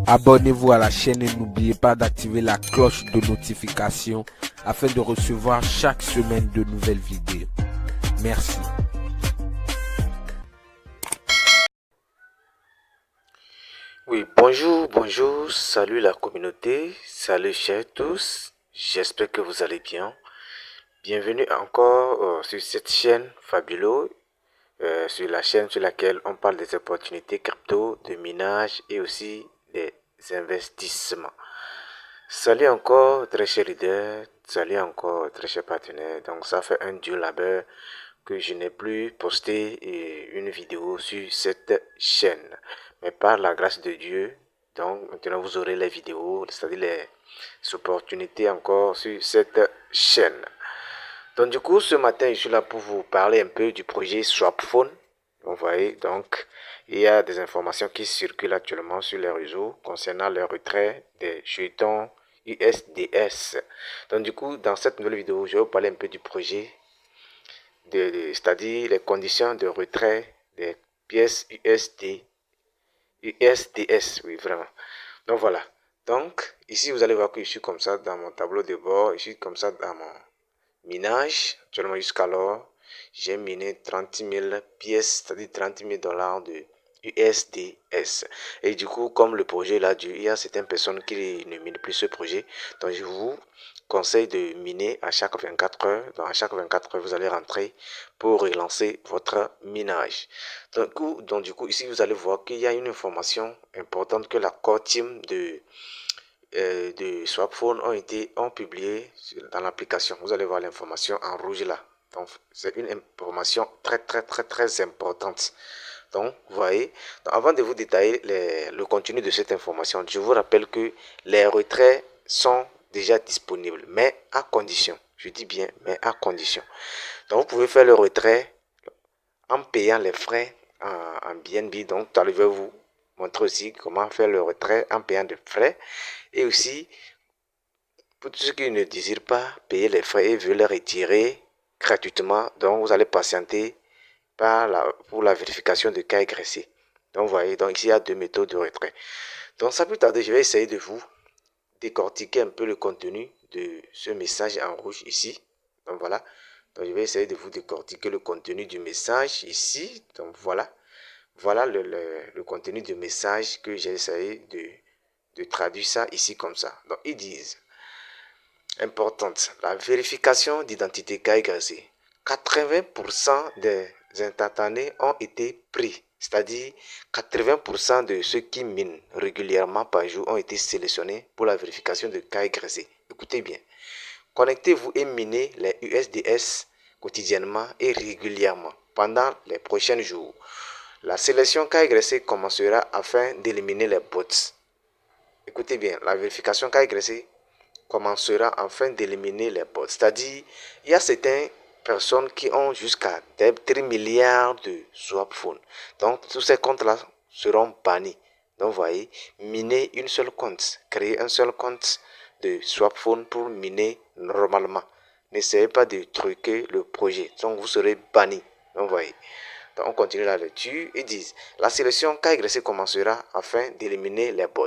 Abonnez-vous à la chaîne et n'oubliez pas d'activer la cloche de notification afin de recevoir chaque semaine de nouvelles vidéos. Merci. Oui, bonjour, salut la communauté, salut chers tous, j'espère que vous allez bien. Bienvenue encore sur cette chaîne Fabulo, sur la chaîne sur laquelle on parle des opportunités crypto, de minage et aussi des investissements. Salut encore très chers leaders, salut encore très chers partenaires. Donc ça fait un dur labeur que je n'ai plus posté une vidéo sur cette chaîne. Mais par la grâce de Dieu, donc maintenant vous aurez les vidéos, c'est-à-dire les opportunités encore sur cette chaîne. Donc du coup, ce matin, je suis là pour vous parler un peu du projet Swapphone. Vous voyez, donc il y a des informations qui circulent actuellement sur les réseaux concernant le retrait des jetons USDS. Donc du coup, dans cette nouvelle vidéo, je vais vous parler un peu du projet, c'est-à-dire les conditions de retrait des pièces USDS, oui, vraiment. Donc voilà. Donc ici, vous allez voir que je suis comme ça dans mon tableau de bord, je suis comme ça dans mon minage. Actuellement, jusqu'alors, j'ai miné 30 000 pièces, c'est-à-dire 30 000 dollars de USDS. Et du coup, comme le projet là, il y a certaines personnes qui ne minent plus ce projet. Donc, je vous conseille de miner à chaque 24 heures. Donc, à chaque 24 heures, vous allez rentrer pour relancer votre minage. Donc, du coup, ici, vous allez voir qu'il y a une information importante que la core team de Swapphone ont publié dans l'application. Vous allez voir l'information en rouge là. Donc, c'est une information très importante. Donc, vous voyez, donc, avant de vous détailler le contenu de cette information, je vous rappelle que les retraits sont déjà disponibles, mais à condition. Je dis bien, mais à condition. Donc, vous pouvez faire le retrait en payant les frais en BNB. Donc, je vais vous montrer aussi comment faire le retrait en payant des frais. Et aussi, pour tous ceux qui ne désirent pas payer les frais et veulent les retirer gratuitement, donc vous allez patienter pour la vérification de KYC. Donc vous voyez, donc ici il y a deux méthodes de retrait. Donc sans plus tarder, je vais essayer de vous décortiquer un peu le contenu de ce message en rouge ici. Donc voilà, donc je vais essayer de vous décortiquer le contenu du message ici. Donc voilà, voilà le contenu du message que j'ai essayé de traduire ça ici comme ça. Donc ils disent: importante, la vérification d'identité KYC. 80% des instantanés ont été pris, c'est-à-dire 80% de ceux qui minent régulièrement par jour ont été sélectionnés pour la vérification de KYC. Écoutez bien, connectez-vous et minez les USDS quotidiennement et régulièrement pendant les prochains jours. La sélection KYC commencera afin d'éliminer les bots. Écoutez bien, la vérification KYC commencera afin d'éliminer les bots. C'est-à-dire, il y a certaines personnes qui ont jusqu'à 3 milliards de Swapphone. Donc, tous ces comptes-là seront bannis. Donc, vous voyez, miner une seule compte, créer un seul compte de Swapphone pour miner normalement. N'essayez pas de truquer le projet. Donc, vous serez banni. Donc, vous voyez. Donc, on continue la lecture. Ils disent: la sélection KYC commencera afin d'éliminer les bots.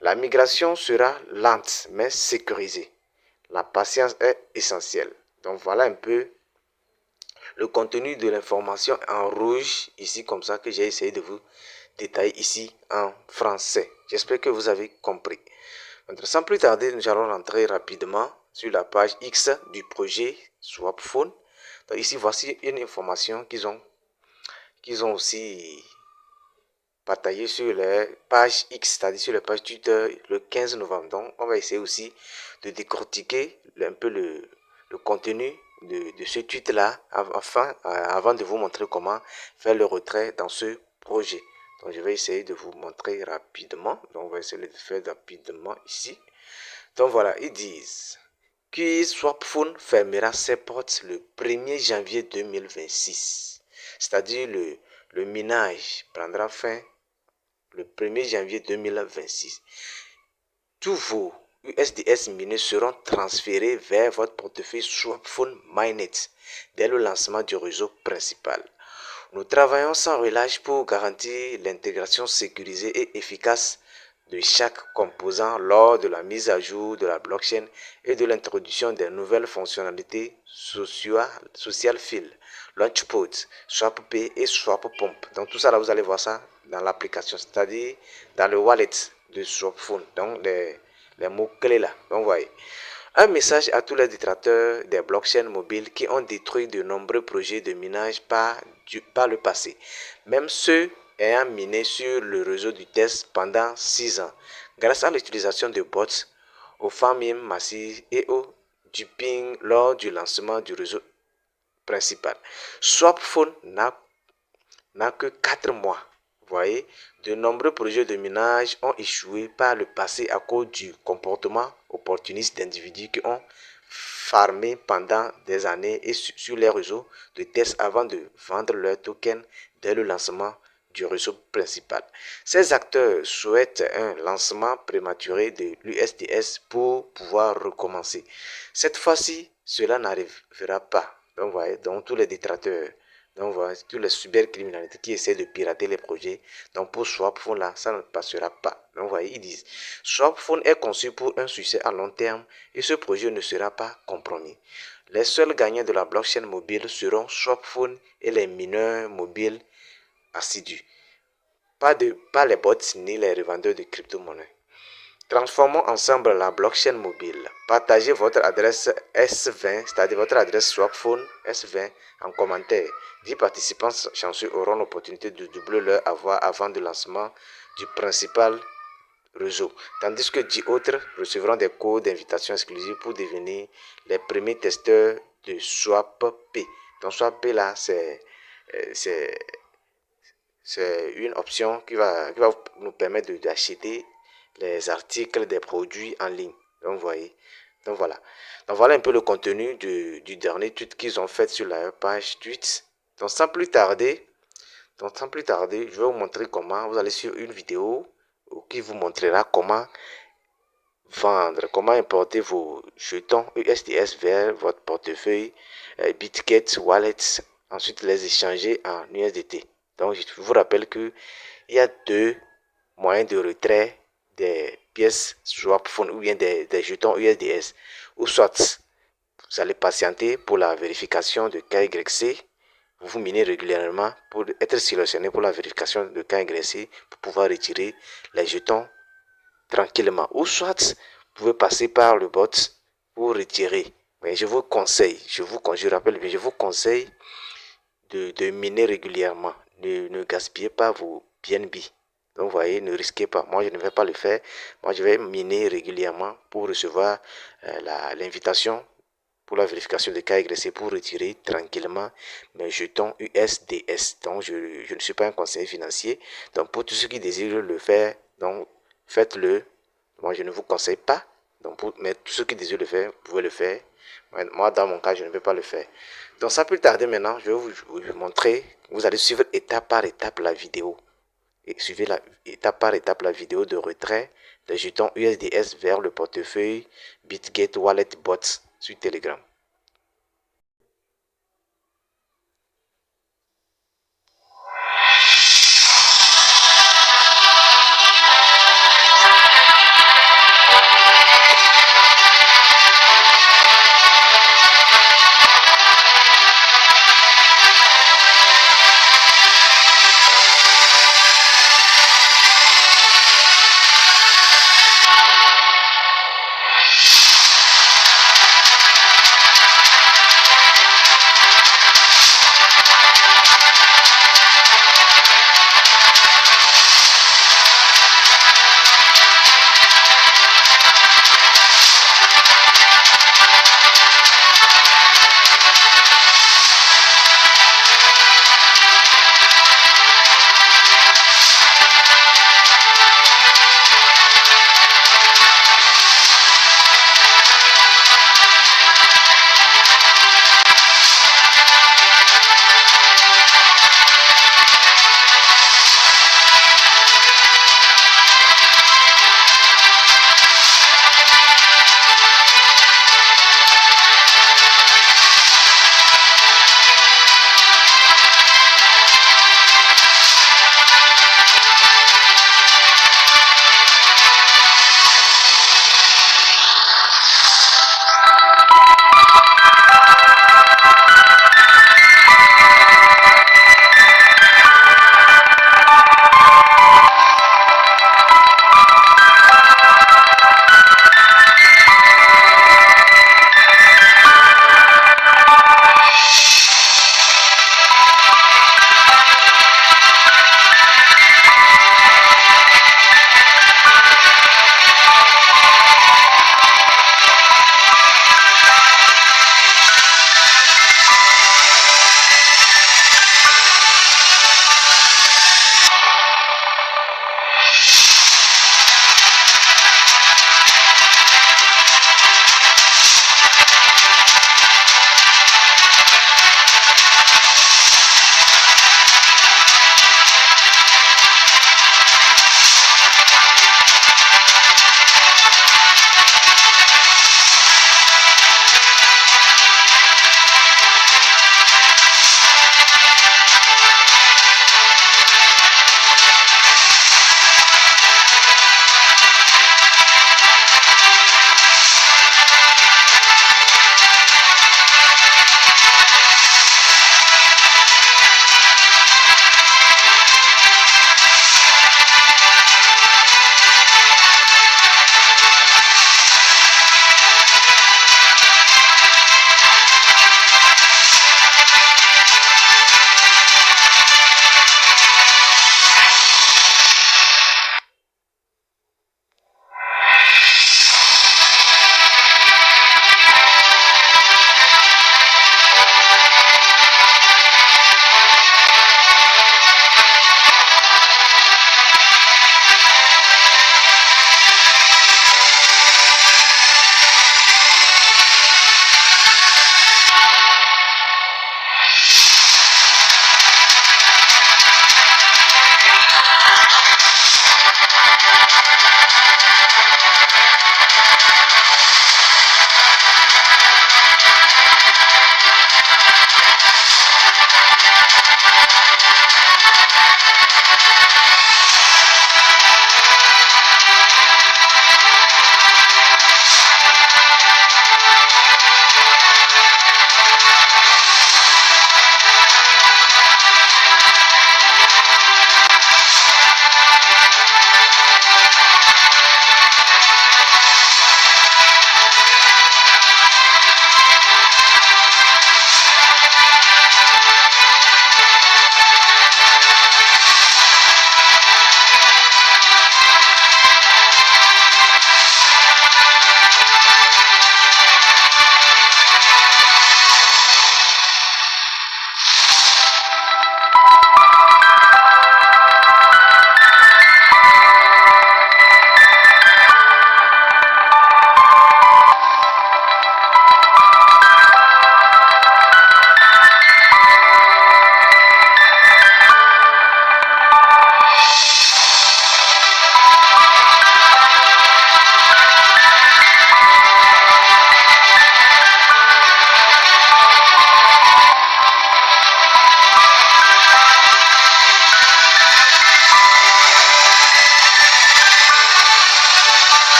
La migration sera lente mais sécurisée. La patience est essentielle. Donc voilà un peu le contenu de l'information en rouge ici comme ça que j'ai essayé de vous détailler ici en français. J'espère que vous avez compris. Donc, sans plus tarder, nous allons rentrer rapidement sur la page X du projet Swapphone. Donc ici voici une information qu'ils ont aussi partagé sur les pages X, c'est-à-dire sur les pages Twitter le 15 novembre. Donc, on va essayer aussi de décortiquer un peu le contenu de ce tweet-là avant de vous montrer comment faire le retrait dans ce projet. Donc, je vais essayer de vous montrer rapidement. Donc, on va essayer de le faire rapidement ici. Donc, voilà, ils disent que Swapphone fermera ses portes le 1er janvier 2026. C'est-à-dire le minage prendra fin le 1er janvier 2026. Tous vos USDS minés seront transférés vers votre portefeuille Swapphone Mainnet dès le lancement du réseau principal. Nous travaillons sans relâche pour garantir l'intégration sécurisée et efficace de chaque composant lors de la mise à jour de la blockchain et de l'introduction des nouvelles fonctionnalités social field, launchpad, swap pay et swap pump. Donc tout ça là, vous allez voir ça dans l'application, c'est-à-dire dans le wallet de Swapphone. Donc les mots-clés là, donc vous voyez. Un message à tous les détracteurs des blockchains mobiles qui ont détruit de nombreux projets de minage par le passé, même ceux ayant miné sur le réseau du test pendant 6 ans, grâce à l'utilisation de bots, au farming massif et au duping lors du lancement du réseau principal. Swapphone n'a que 4 mois. Vous voyez, de nombreux projets de minage ont échoué par le passé à cause du comportement opportuniste d'individus qui ont farmé pendant des années et sur les réseaux de test avant de vendre leurs tokens dès le lancement du réseau principal. Ces acteurs souhaitent un lancement prématuré de l'USDS pour pouvoir recommencer. Cette fois-ci, cela n'arrivera pas. Donc, vous voyez, donc tous les détracteurs, donc voilà, tous les cybercriminalités qui essaient de pirater les projets. Donc pour Swapphone là, ça ne passera pas. Donc vous voyez, ils disent Swapphone est conçu pour un succès à long terme et ce projet ne sera pas compromis. Les seuls gagnants de la blockchain mobile seront Swapphone et les mineurs mobiles assidus. Pas les bots ni les revendeurs de crypto-monnaies. Transformons ensemble la blockchain mobile. Partagez votre adresse S20, c'est-à-dire votre adresse Swapphone S20 en commentaire. 10 participants chanceux auront l'opportunité de doubler leur avoir avant le lancement du principal réseau, tandis que 10 autres recevront des codes d'invitation exclusives pour devenir les premiers testeurs de SwapP. Donc SwapP là, c'est une option qui va nous permettre d'acheter les articles des produits en ligne. Donc, vous voyez. Donc, voilà. Donc, voilà un peu le contenu du dernier tweet qu'ils ont fait sur la page tweet. Donc, sans plus tarder, je vais vous montrer comment vous allez sur une vidéo qui vous montrera comment vendre, comment importer vos jetons USDS vers votre portefeuille Bitget Wallet, ensuite les échanger en USDT. Donc, je vous rappelle qu'il y a deux moyens de retrait des pièces Swapphone ou bien des jetons USDS. Ou soit, vous allez patienter pour la vérification de KYC. Vous minez régulièrement pour être sélectionné pour la vérification de KYC pour pouvoir retirer les jetons tranquillement. Ou soit, vous pouvez passer par le bot pour retirer. Mais je vous conseille, je vous conseille de miner régulièrement. Ne gaspillez pas vos BNB. Donc, vous voyez, ne risquez pas. Moi, je ne vais pas le faire. Moi, je vais miner régulièrement pour recevoir l'invitation pour la vérification de KYC pour retirer tranquillement mes jetons USDS. Donc, je ne suis pas un conseiller financier. Donc, pour tous ceux qui désirent le faire, donc, faites-le. Moi, je ne vous conseille pas. Donc, mais tous ceux qui désirent le faire, vous pouvez le faire. Moi, dans mon cas, je ne vais pas le faire. Donc, sans plus tarder maintenant, je vais vous montrer. Vous allez suivre étape par étape la vidéo. Et suivez étape par étape la vidéo de retrait des jetons USDS vers le portefeuille Bitget Wallet Bots sur Telegram.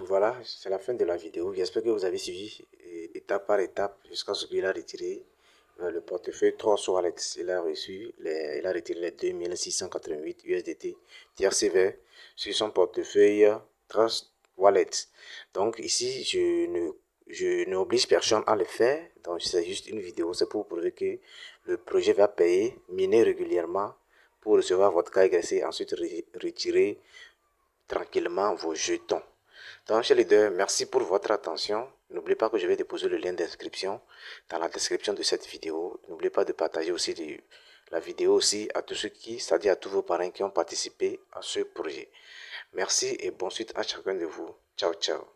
voilà, c'est la fin de la vidéo. J'espère que vous avez suivi étape par étape jusqu'à ce qu'il a retiré le portefeuille Trust Wallet. Il a reçu, il a retiré les 2688 USDT TRC sur son portefeuille Trust Wallet. Donc ici, je n'oblige personne à le faire. Donc c'est juste une vidéo, c'est pour prouver que le projet va payer, miner régulièrement pour recevoir votre KYC et ensuite retirer tranquillement vos jetons. Donc, chers leaders, merci pour votre attention. N'oubliez pas que je vais déposer le lien d'inscription dans la description de cette vidéo. N'oubliez pas de partager aussi la vidéo aussi à tous ceux qui, c'est-à-dire à tous vos parents qui ont participé à ce projet. Merci et bonne suite à chacun de vous. Ciao, ciao.